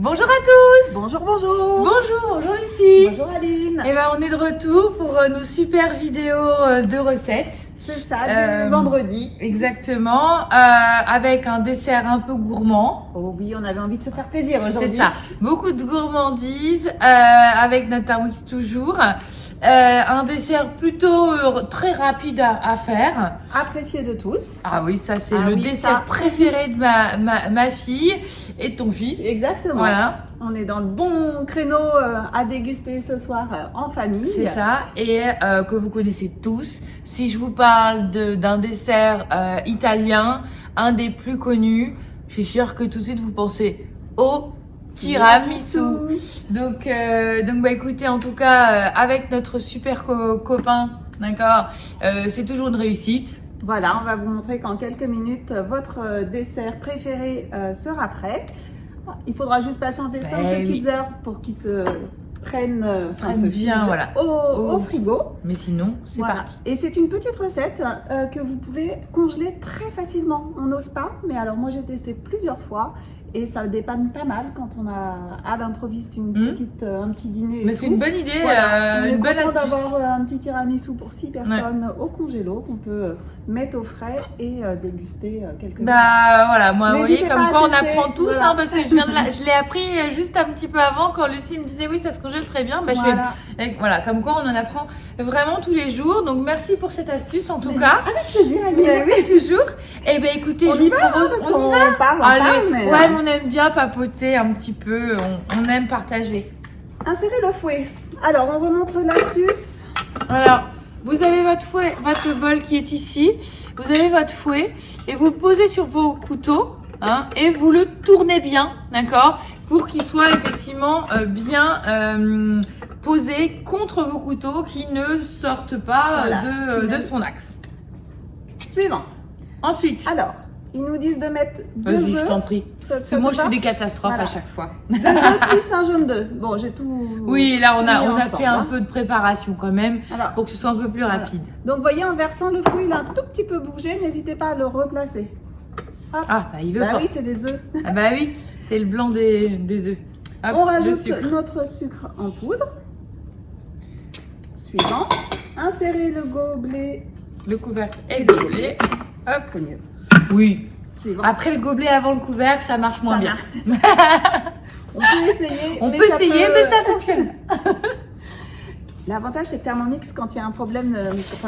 Bonjour à tous. Bonjour, bonjour. Bonjour Lucie. Bonjour Aline. Et ben on est de retour pour nos super vidéos de recettes. C'est ça, du vendredi. Exactement, avec un dessert un peu gourmand. Oh oui, on avait envie de se faire plaisir aujourd'hui. C'est ça, beaucoup de gourmandise avec notre Thermomix toujours. Un dessert plutôt très rapide à faire. Apprécié de tous. Ah oui, ça c'est le dessert préféré de ma fille et de ton fils. Exactement. Voilà. On est dans le bon créneau à déguster ce soir en famille. C'est ça, et que vous connaissez tous. Si je vous parle d'un dessert italien, un des plus connus, je suis sûre que tout de suite vous pensez au tiramisu. Donc bah écoutez, en tout cas, avec notre super copain, d'accord, c'est toujours une réussite. Voilà, on va vous montrer qu'en quelques minutes, votre dessert préféré sera prêt. Il faudra juste patienter 5 petites heures pour qu'il se prenne bien voilà, au frigo. Mais sinon, c'est parti. Et c'est une petite recette que vous pouvez congeler très facilement. On n'ose pas, mais alors moi j'ai testé plusieurs fois et ça dépanne pas mal quand on a à l'improviste un petit dîner. Mais c'est une bonne idée, voilà. une bonne astuce. D'avoir un petit tiramisu pour 6 personnes au congélo qu'on peut mettre au frais et déguster quelques heures. Voilà, moi, vous voyez, comme quoi on apprend tous, voilà. Hein, parce que je l'ai appris juste un petit peu avant quand Lucie me disait oui, ça se congèle très bien. Bah, voilà, comme quoi on en apprend vraiment tous les jours. Donc merci pour cette astuce en tout cas. Avec plaisir, Aline. Oui, toujours. Et ben écoutez, on je y vous va, propose. Parce qu'on parle, mais... Ouais, on aime bien papoter un petit peu, on aime partager. Insérer le fouet. Alors, on remonte l'astuce. Alors, vous avez votre fouet, votre bol qui est ici. Vous avez votre fouet et vous le posez sur vos couteaux, hein, et vous le tournez bien, d'accord, pour qu'il soit effectivement bien posé contre vos couteaux, qui ne sortent pas de son axe. Suivant. Ensuite. Alors, ils nous disent de mettre 2 œufs. Vas-y, je t'en prie. Parce que moi, je fais des catastrophes à chaque fois. 2 œufs plus un jaune d'œuf. Bon, j'ai tout. Oui, là, on a fait un peu de préparation quand même, pour que ce soit un peu plus rapide. Donc, vous voyez, en versant le fouet, il a un tout petit peu bougé. N'hésitez pas à le replacer. Hop. Ah, bah, il veut pas. Oui, c'est des œufs. Ah, bah oui, c'est le blanc des œufs. Hop, on rajoute notre sucre en poudre. Suivant. Insérez le gobelet. Le couvercle et le gobelet. Hop, c'est mieux. Oui. Suivant. Après le gobelet avant le couvercle, ça marche moins bien. On peut essayer. Mais ça fonctionne. L'avantage, c'est que Thermomix, quand il y a un problème,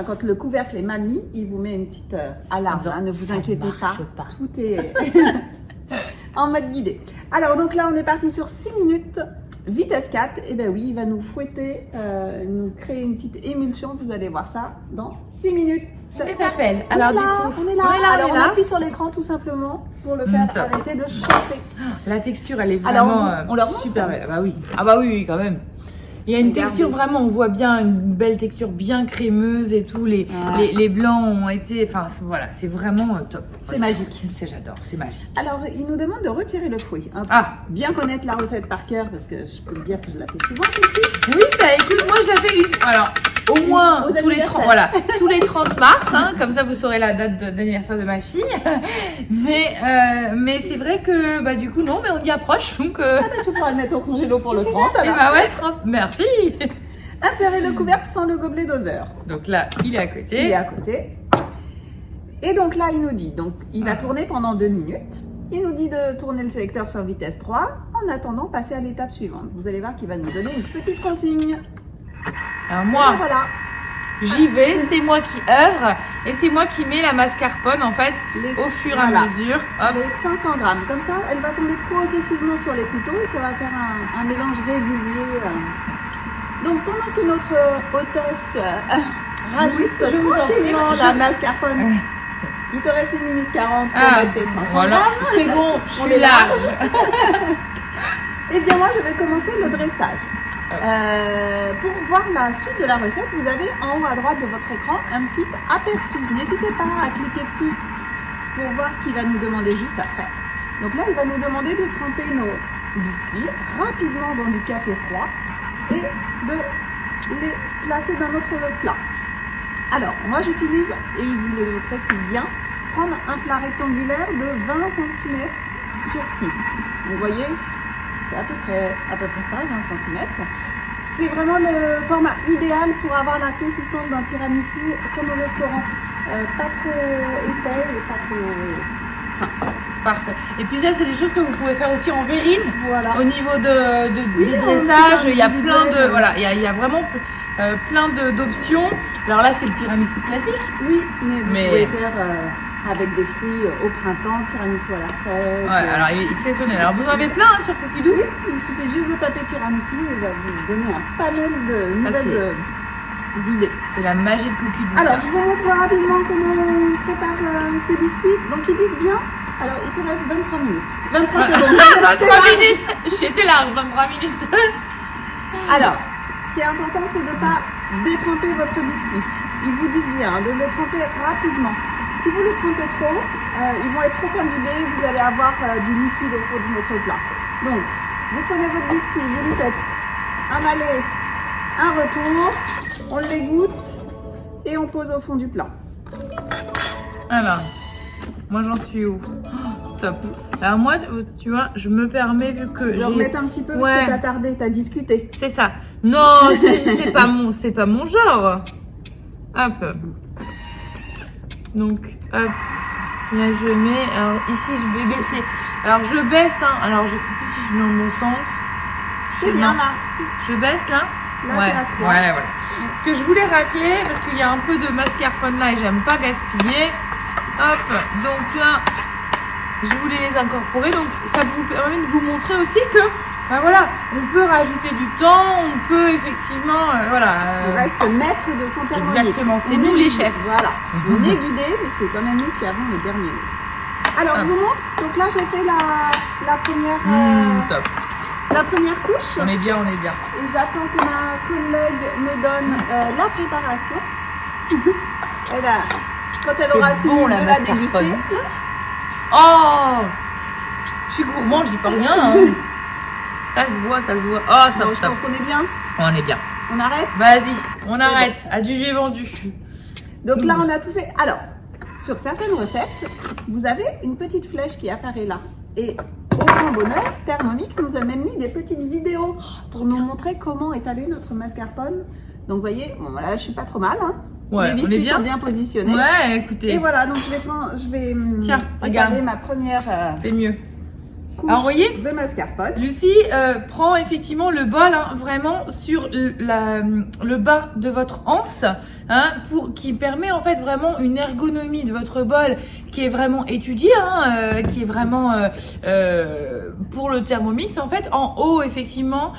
quand le couvercle est mal mis, il vous met une petite alarme. Ne vous inquiétez pas. Tout est en mode guidé. Alors, donc là, on est parti sur 6 minutes. Vitesse 4, et ben oui, il va nous fouetter, nous créer une petite émulsion. Vous allez voir ça dans 6 minutes. Ça s'appelle. Alors du coup, on est là. Alors on appuie sur l'écran tout simplement pour le faire arrêter de chanter. La texture, elle est vraiment super belle. Bah oui. Ah bah oui, quand même. Il y a une texture vraiment, on voit bien une belle texture bien crémeuse et tout. Les blancs ont été, enfin voilà, c'est vraiment top. C'est magique. J'adore, c'est magique. Alors, il nous demande de retirer le fouet. Bien connaître la recette par cœur parce que je peux te dire que je la fais souvent celle-ci. Oui, bah écoute, moi je la fais une fois. Alors, au moins tous les 30 mars, hein, comme ça vous saurez la date d'anniversaire de ma fille. Mais c'est vrai que bah du coup non, mais on y approche donc. Tu pourras le mettre au congélo pour le 30. Et bah ouais, trop. Merci. Insérer le couvercle sans le gobelet doseur. Donc là, il est à côté. Il est à côté. Et donc là, il nous dit, donc il va tourner pendant 2 minutes. Il nous dit de tourner le sélecteur sur vitesse 3. En attendant, passer à l'étape suivante. Vous allez voir qu'il va nous donner une petite consigne. Alors moi, j'y vais, c'est moi qui œuvre et c'est moi qui mets la mascarpone en fait au fur et à mesure. Hop. Les 500 grammes. Comme ça, elle va tomber progressivement sur les couteaux et ça va faire un mélange régulier. Donc pendant que notre hôtesse rajoute tranquillement la mascarpone, il te reste 1 minute 40 pour mettre tes 500 grammes. C'est bon, je suis large. Et bien moi, je vais commencer le dressage. Pour voir la suite de la recette, vous avez en haut à droite de votre écran un petit aperçu. N'hésitez pas à cliquer dessus pour voir ce qu'il va nous demander juste après. Donc là, il va nous demander de tremper nos biscuits rapidement dans du café froid et de les placer dans notre plat. Alors, moi j'utilise, et il vous le précise bien, prendre un plat rectangulaire de 20 cm sur 6. Vous voyez, c'est à peu près ça, 20 cm. C'est vraiment le format idéal pour avoir la consistance d'un tiramisu comme au restaurant. Pas trop épais et pas trop fin. Parfait. Et puis ça, c'est des choses que vous pouvez faire aussi en verrine. Voilà. Au niveau des dressages, il y a plein de, voilà, il y a vraiment plein d'options. Alors là, c'est le tiramisu classique. Oui, mais vous pouvez faire avec des fruits au printemps, tiramisu à la fraise. Ouais, alors il est exceptionnel. Alors vous en avez plein sur Cookidoo. Oui, il suffit juste de taper tiramisu et il va vous donner un panel de nouvelles idées. C'est la magie de Cookidoo. Alors, je vous montre rapidement comment on prépare ces biscuits. Donc, ils disent bien. Alors, il te reste 23 minutes. 23 secondes. 23 minutes. J'étais large, 23 minutes. Alors, ce qui est important, c'est de ne pas détremper votre biscuit. Ils vous disent bien de le tremper rapidement. Si vous le trempez trop, ils vont être trop imbibés. Vous allez avoir du liquide au fond de votre plat. Donc, vous prenez votre biscuit, vous lui faites un aller, un retour. On l'égoutte et on pose au fond du plat. Alors, moi j'en suis où? Top. Alors moi, tu vois, je me permets vu que je remettre un petit peu parce que t'as tardé, t'as discuté. C'est ça. Non, c'est pas mon genre. Hop. Donc, hop. Là je mets. Alors ici je vais baisser. Alors je baisse. Hein. Alors je sais plus si je vais dans le bon sens. C'est bien là. Je baisse là. Là ouais. T'es à 3. Ouais, voilà. Ce que je voulais racler, parce qu'il y a un peu de mascarpone là et j'aime pas gaspiller. Hop, donc là, je voulais les incorporer. Donc ça vous permet de vous montrer aussi que, ben voilà, on peut rajouter du temps, on peut effectivement, voilà. On reste maître de son thermomix. Exactement, c'est nous les chefs. Voilà, on est guidés, mais c'est quand même nous qui avons le dernier mot. Alors, je vous montre. Donc là, j'ai fait la première... top. La première couche. On est bien, on est bien. Et j'attends que ma collègue me donne la préparation. Et là, quand elle aura fini bon, de la déguster. Oh, je suis gourmande, j'y peux rien. Hein. Ça se voit, ça se voit. Oh, ça bon, je pense qu'on est bien. On est bien. On arrête? Vas-y, on arrête. Bon. Adjugé vendu. Donc là, on a tout fait. Alors, sur certaines recettes, vous avez une petite flèche qui apparaît là. Et au grand bonheur, Thermomix nous a même mis des petites vidéos pour nous montrer comment étaler notre mascarpone. Donc, vous voyez, bon, là, je suis pas trop mal. Hein. Ouais, les biscuits sont bien positionnés. Ouais, écoutez. Et voilà, donc je vais tiens, regarder ma première c'est mieux. couche alors, voyez, de mascarpone. Lucie prend effectivement le bol hein, vraiment sur le bas de votre anse, hein, qui permet en fait vraiment une ergonomie de votre bol qui est vraiment étudiée, hein, qui est vraiment pour le Thermomix en fait, en haut effectivement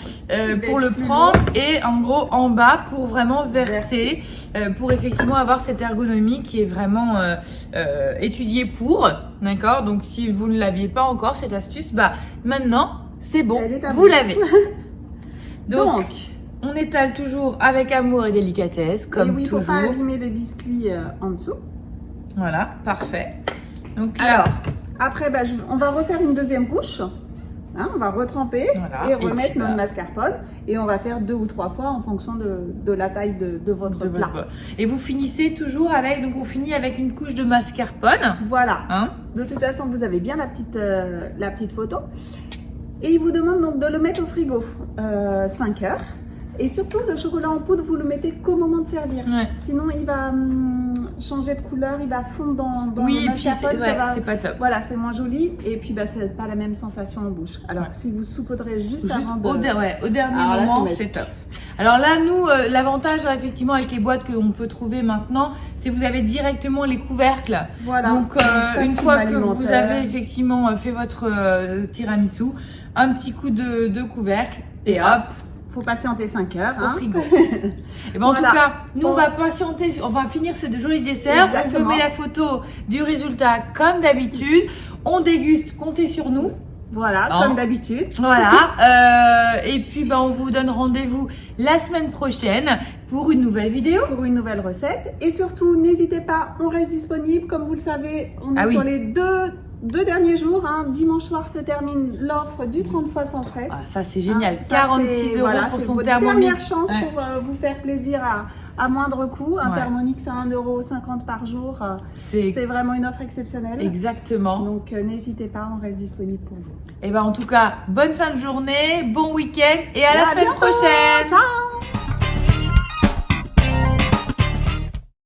pour le prendre et en gros en bas pour vraiment verser, pour effectivement avoir cette ergonomie qui est vraiment étudiée pour, d'accord. Donc si vous ne l'aviez pas encore cette astuce, bah maintenant c'est bon, vous l'avez. Donc on étale toujours avec amour et délicatesse comme et oui, toujours. Il ne faut pas abîmer les biscuits en dessous. Voilà, parfait. Donc là, alors après on va refaire une deuxième couche. Hein, on va retremper voilà, et remettre notre mascarpone et on va faire 2 ou 3 fois en fonction de la taille de votre plat. Et vous finissez toujours avec, donc on finit avec une couche de mascarpone. Voilà. Hein, de toute façon, vous avez bien la petite photo. Et il vous demande donc de le mettre au frigo 5 heures. Et surtout, le chocolat en poudre, vous le mettez qu'au moment de servir. Ouais. Sinon, il va changer de couleur, il va fondre dans oui, le mascarpone. c'est pas top. Voilà, c'est moins joli. Et puis, c'est pas la même sensation en bouche. Alors, si vous saupoudrez juste avant au dernier moment, c'est top. Alors là, nous, l'avantage, effectivement, avec les boîtes qu'on peut trouver maintenant, c'est que vous avez directement les couvercles. Voilà. Donc, une fois que vous avez effectivement fait votre tiramisu, un petit coup de couvercle et hop. Faut patienter 5 heures. Au frigo. Et ben en tout cas, nous on va patienter, on va finir ce joli dessert. Exactement. On vous met la photo du résultat comme d'habitude. On déguste, comptez sur nous. Voilà, comme d'habitude. Voilà. Et puis on vous donne rendez-vous la semaine prochaine pour une nouvelle vidéo. Pour une nouvelle recette. Et surtout, n'hésitez pas, on reste disponible. Comme vous le savez, on est sur les deux 2 derniers jours, hein, dimanche soir se termine l'offre du 30 fois sans frais. Ah, ça c'est génial, Ça, 46 c'est- euros voilà, pour c'est son votre Thermomix. dernière chance Ouais. pour vous faire plaisir à moindre coût. Un Ouais. Thermomix à 1,50 € par jour, C'est c'est vraiment une offre exceptionnelle. exactement. Donc n'hésitez pas, on reste disponible pour vous. Et ben en tout cas, bonne fin de journée, bon week-end et à la semaine bientôt. prochaine. Ciao.